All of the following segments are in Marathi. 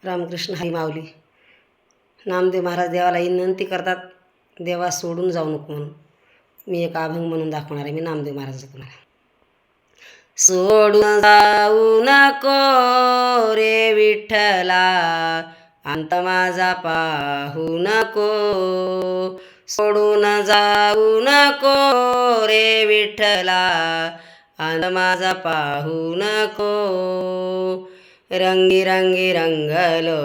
रामकृष्ण हरी माऊली. नामदेव महाराज देवाला विनंती करतात, देवा सोडून जाऊ नको म्हणून. मी एक अभंग म्हणून दाखवणार आहे. मी नामदेव महाराजांचा तुम्हाला. सोडून जाऊ नको रे विठ्ठला, अंत माझा पाहू नको. सोडून जाऊ नको रे विठ्ठला, अंत माझा पाहू नको. रंगी रंगी रंगलो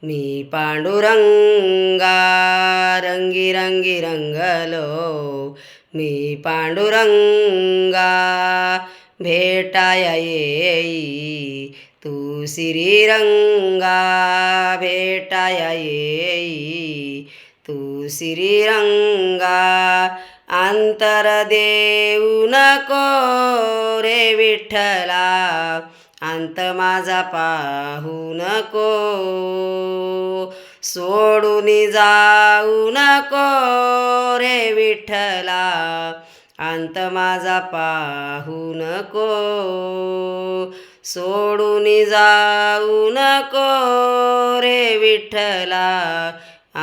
मी पांडुरंगा, रंगी रंगी रंगलो मी पांडुरंगा. भेटाया येई तू श्रीरंगा, भेटाया येई तू श्रीरंगा. अंतर देऊ नको रे विठ्ठला, अंत माझा पाहू नको. सोडून जाऊ नको रे विठ्ठला, अंत माझा पाहू नको. सोडून जाऊ नको रे विठ्ठला,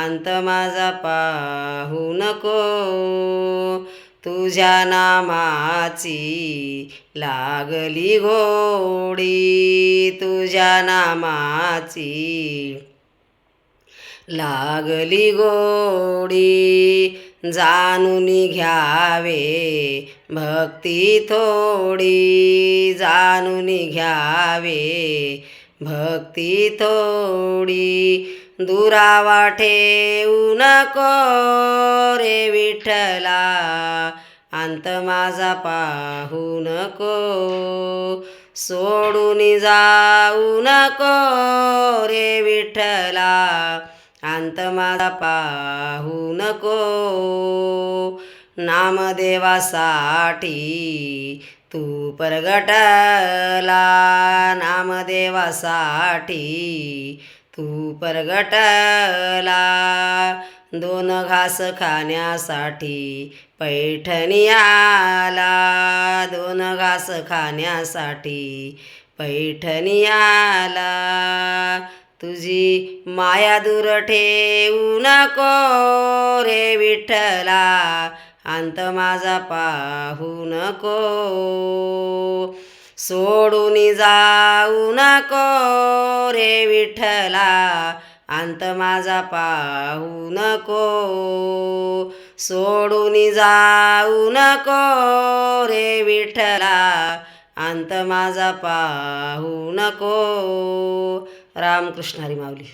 अंत माझा पाहू नको. तुझ्या नामाची लागली घोडी, तुझ्या नामाची लागली गोडी. जाणून घ्यावे भक्ती थोडी, जाणून घ्यावे भक्ती थोडी. दुरावा ठेवू नको रे विठ्ठला, अंत माझा पाहू नको. सोडून जाऊ नको रे विठ्ठला, अंत माझा पाहू नको. नामदेवासाठी तू परगटला, नामदेवासाठी तू परगटला. दोन घास खाण्यासाठी पैठणी आला, दोन घास खाण्यासाठी पैठणी आला. तुझी माया दूर ठेवू नको रे विठ्ठला, अंत माझा पाहू नको. सोडून जाऊ नको रे विठ्ठला, अंत माझा पाहू नको. सोडून जाऊ नको रे विठ्ठला, अंत माझा पाहू नको. रामकृष्ण हरी माऊली.